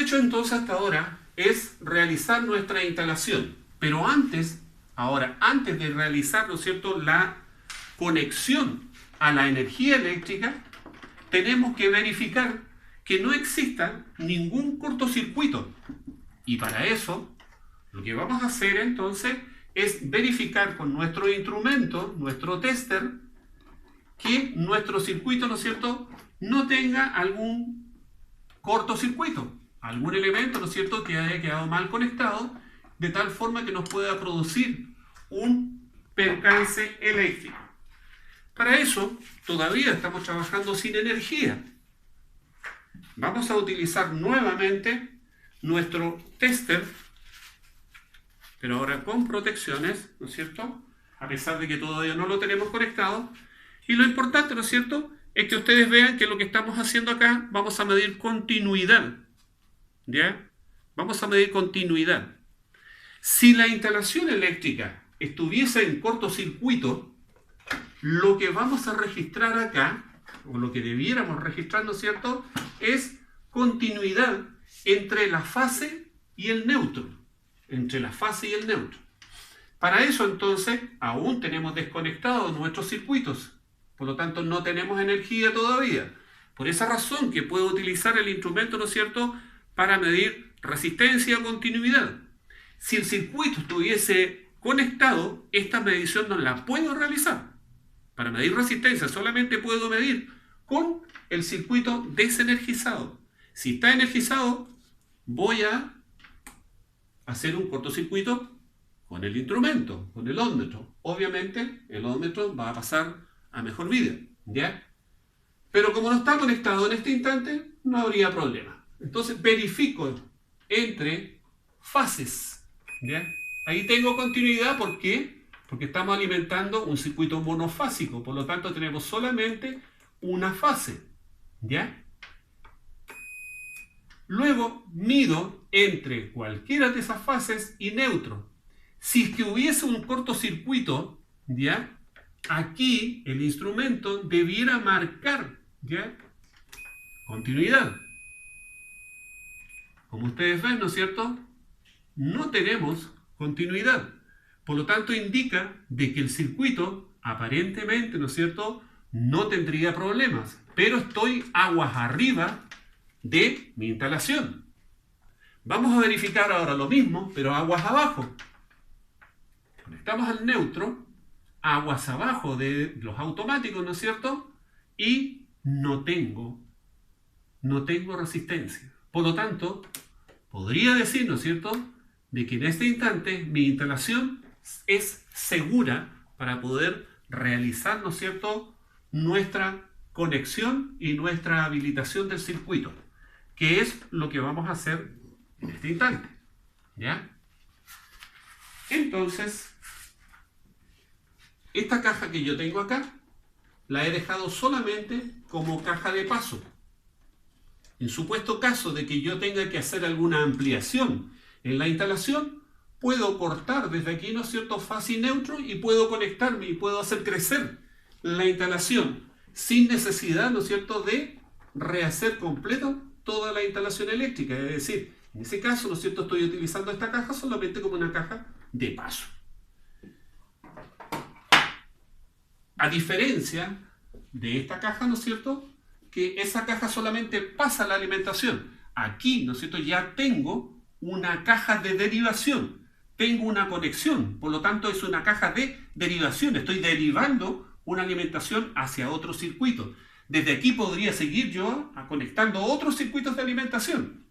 hecho entonces hasta ahora es realizar nuestra instalación. Pero antes de realizar, ¿no es cierto?, la conexión a la energía eléctrica, tenemos que verificar que no exista ningún cortocircuito. Y para eso, lo que vamos a hacer entonces es verificar con nuestro instrumento, nuestro tester, que nuestro circuito, ¿no es cierto?, no tenga algún cortocircuito, algún elemento, ¿no es cierto?, que haya quedado mal conectado, de tal forma que nos pueda producir un percance eléctrico. Para eso, todavía estamos trabajando sin energía. Vamos a utilizar nuevamente nuestro tester, pero ahora con protecciones, ¿no es cierto?, a pesar de que todavía no lo tenemos conectado. Y lo importante, ¿no es cierto?, es que ustedes vean que lo que estamos haciendo acá, vamos a medir continuidad, ¿ya? Vamos a medir continuidad. Si la instalación eléctrica estuviese en cortocircuito, lo que vamos a registrar acá, o lo que debiéramos registrar, ¿no es cierto?, es continuidad entre la fase y el neutro. Entre la fase y el neutro. Para eso, entonces, aún tenemos desconectados nuestros circuitos. Por lo tanto, no tenemos energía todavía. Por esa razón que puedo utilizar el instrumento, ¿no es cierto?, para medir resistencia o continuidad. Si el circuito estuviese conectado, esta medición no la puedo realizar. Para medir resistencia solamente puedo medir con el circuito desenergizado. Si está energizado, voy a hacer un cortocircuito con el instrumento, con el ómetro. Obviamente, el ómetro va a pasar a mejor vida, ¿ya? Pero como no está conectado en este instante, no habría problema. Entonces verifico entre fases, ¿ya? Ahí tengo continuidad, ¿por qué? Porque estamos alimentando un circuito monofásico, por lo tanto tenemos solamente una fase, ¿ya? Luego mido entre cualquiera de esas fases y neutro. Si es que hubiese un cortocircuito, ¿ya?, aquí el instrumento debiera marcar, ¿ya?, continuidad. Como ustedes ven, ¿no es cierto?, no tenemos continuidad. Por lo tanto, indica de que el circuito, aparentemente, ¿no es cierto?, no tendría problemas. Pero estoy aguas arriba de mi instalación. Vamos a verificar ahora lo mismo, pero aguas abajo. Conectamos al neutro, aguas abajo de los automáticos, ¿no es cierto? Y no tengo resistencia. Por lo tanto, podría decir, ¿no es cierto?, de que en este instante mi instalación es segura para poder realizar, ¿no es cierto?, nuestra conexión y nuestra habilitación del circuito, que es lo que vamos a hacer en este instante, ¿ya? Entonces, esta caja que yo tengo acá, la he dejado solamente como caja de paso. En supuesto caso de que yo tenga que hacer alguna ampliación en la instalación, puedo cortar desde aquí, ¿no es cierto?, fase y neutro, y puedo conectarme y puedo hacer crecer la instalación sin necesidad, ¿no es cierto?, de rehacer completo toda la instalación eléctrica. Es decir, en ese caso, ¿no es cierto?, estoy utilizando esta caja solamente como una caja de paso. A diferencia de esta caja, ¿no es cierto?, que esa caja solamente pasa la alimentación. Aquí, ¿no es cierto?, ya tengo una caja de derivación. Tengo una conexión, por lo tanto es una caja de derivación. Estoy derivando una alimentación hacia otro circuito. Desde aquí podría seguir yo conectando otros circuitos de alimentación.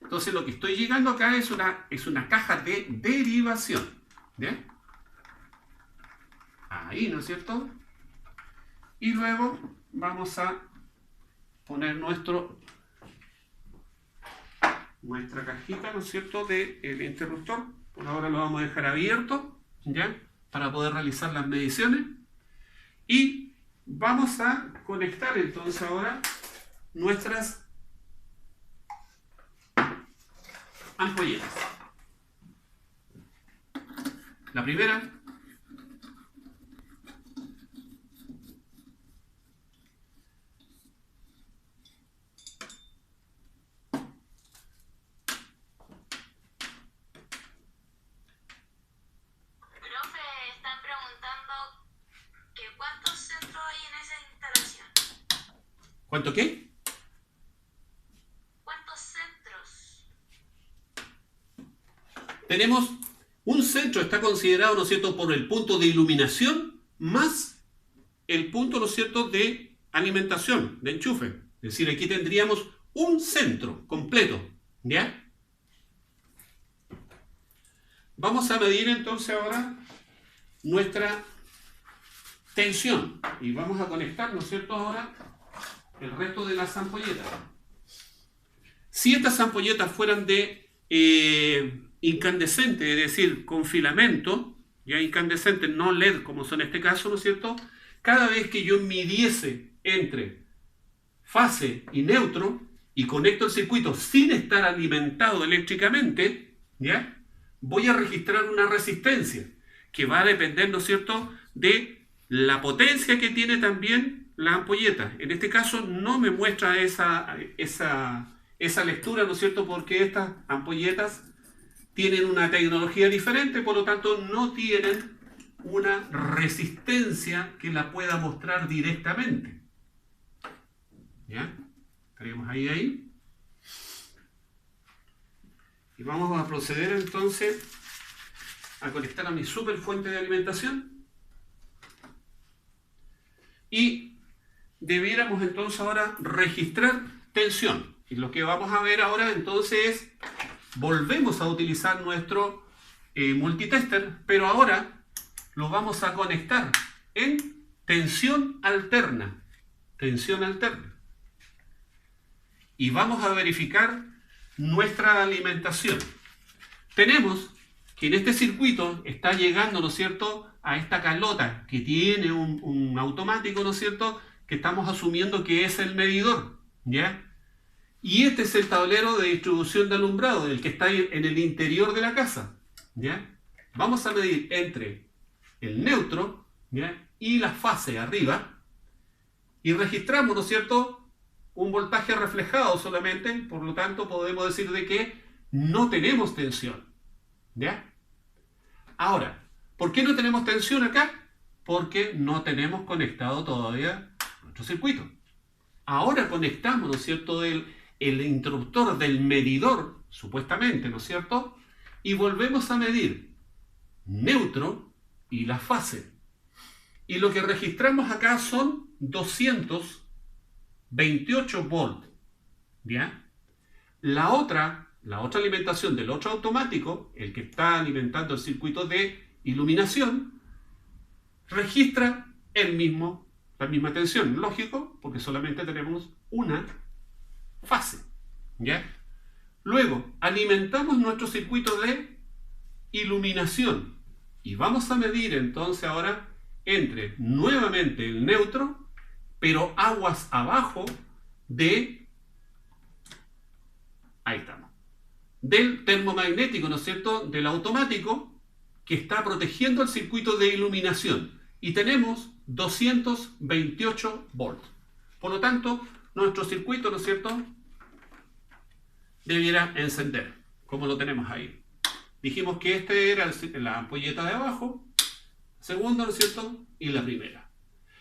Entonces lo que estoy llegando acá es una caja de derivación. ¿Bien? Ahí, ¿no es cierto? Y luego vamos a poner nuestra cajita, ¿no es cierto?, del interruptor. Por ahora lo vamos a dejar abierto, ¿ya?, para poder realizar las mediciones. Y vamos a conectar entonces ahora nuestras ampolletas. La primera ¿Cuánto qué? ¿Cuántos centros? Tenemos un centro, está considerado, ¿no es cierto?, por el punto de iluminación más el punto, ¿no es cierto?, de alimentación, de enchufe. Es decir, aquí tendríamos un centro completo, ¿ya? Vamos a medir entonces ahora nuestra tensión y vamos a conectar, ¿no es cierto?, ahora el resto de las ampolletas. Si estas ampolletas fueran de incandescente, es decir, con filamento, ya incandescente, no LED como son en este caso, ¿no es cierto?, cada vez que yo midiese entre fase y neutro y conecto el circuito sin estar alimentado eléctricamente, ¿ya?, voy a registrar una resistencia que va a depender, ¿no es cierto?, de la potencia que tiene también la ampolleta. En este caso no me muestra esa lectura, ¿no es cierto?, porque estas ampolletas tienen una tecnología diferente, por lo tanto no tienen una resistencia que la pueda mostrar directamente. ¿Ya? Estaríamos ahí. Y vamos a proceder entonces a conectar a mi super fuente de alimentación. Y debiéramos entonces ahora registrar tensión. Y lo que vamos a ver ahora entonces es, volvemos a utilizar nuestro multitester, pero ahora lo vamos a conectar en tensión alterna. Tensión alterna. Y vamos a verificar nuestra alimentación. Tenemos que en este circuito está llegando, ¿no es cierto?, a esta calota que tiene un automático, ¿no es cierto?, que estamos asumiendo que es el medidor, ¿ya? Y este es el tablero de distribución de alumbrado, el que está en el interior de la casa, ¿ya? Vamos a medir entre el neutro, ¿ya?, y la fase arriba, y registramos, ¿no es cierto?, un voltaje reflejado solamente, por lo tanto podemos decir de que no tenemos tensión, ¿ya? Ahora, ¿por qué no tenemos tensión acá? Porque no tenemos conectado todavía nuestro circuito. Ahora conectamos, ¿no es cierto?, el interruptor del medidor, supuestamente, ¿no es cierto?, y volvemos a medir neutro y la fase. Y lo que registramos acá son 228 volts, ¿ya? La otra alimentación del otro automático, el que está alimentando el circuito de iluminación, registra la misma tensión, lógico, porque solamente tenemos una fase, ¿ya? Luego, alimentamos nuestro circuito de iluminación y vamos a medir entonces ahora entre nuevamente el neutro, pero aguas abajo ahí estamos, del termomagnético, ¿no es cierto?, del automático que está protegiendo el circuito de iluminación. Y tenemos 228 volts. Por lo tanto, nuestro circuito, ¿no es cierto?, debiera encender, como lo tenemos ahí. Dijimos que este era la ampolleta de abajo, segunda, ¿no es cierto?, y la primera.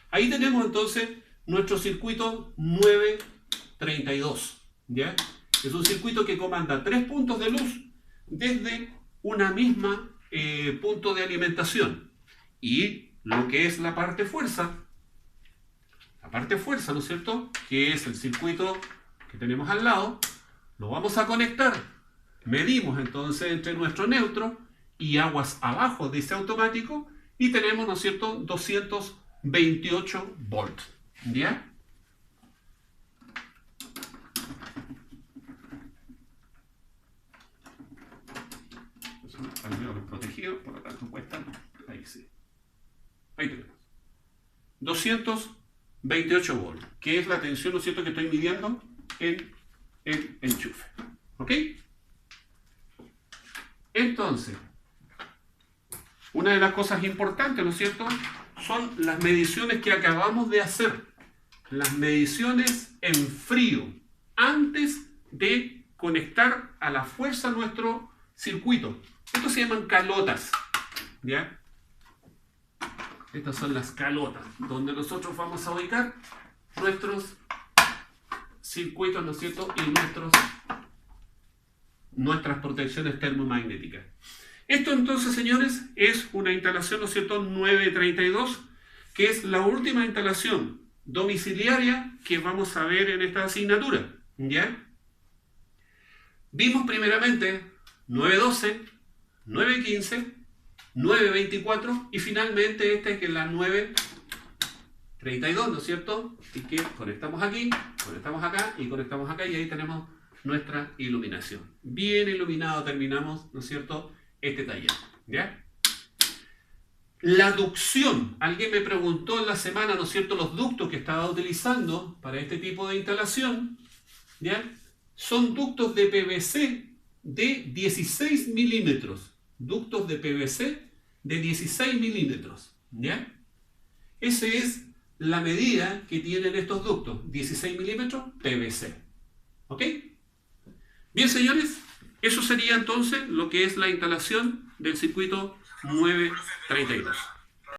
Ahí tenemos entonces nuestro circuito 932, ¿ya? Es un circuito que comanda 3 puntos de luz desde una misma punto de alimentación. Y lo que es la parte fuerza, ¿no es cierto?, que es el circuito que tenemos al lado, lo vamos a conectar. Medimos entonces entre nuestro neutro y aguas abajo de ese automático y tenemos, ¿no es cierto?, 228 volts, ¿ya? Protegido, por lo tanto cuesta, ahí sí. Ahí tenemos. 228 volts, que es la tensión, ¿no es cierto?, que estoy midiendo en el enchufe. ¿Ok? Entonces, una de las cosas importantes, ¿no es cierto?, son las mediciones que acabamos de hacer. Las mediciones en frío, antes de conectar a la fuerza nuestro circuito. Estos se llaman calotas, ¿ya? Estas son las calotas, donde nosotros vamos a ubicar nuestros circuitos, ¿no es cierto?, y nuestras protecciones termomagnéticas. Esto entonces, señores, es una instalación, ¿no es cierto?, 932, que es la última instalación domiciliaria que vamos a ver en esta asignatura, ¿ya? Vimos primeramente 912, 915, 924 y finalmente esta que es la 932, ¿no es cierto? Y que conectamos aquí, conectamos acá y conectamos acá y ahí tenemos nuestra iluminación. Bien iluminado terminamos, ¿no es cierto?, este taller, ¿ya? La ducción. Alguien me preguntó en la semana, ¿no es cierto?, los ductos que estaba utilizando para este tipo de instalación, ¿ya? Son ductos de PVC de 16 milímetros. Ductos de PVC de 16 milímetros, ¿ya? Esa es la medida que tienen estos ductos, 16 milímetros PVC. ¿Ok? Bien, señores, eso sería entonces lo que es la instalación del circuito 932.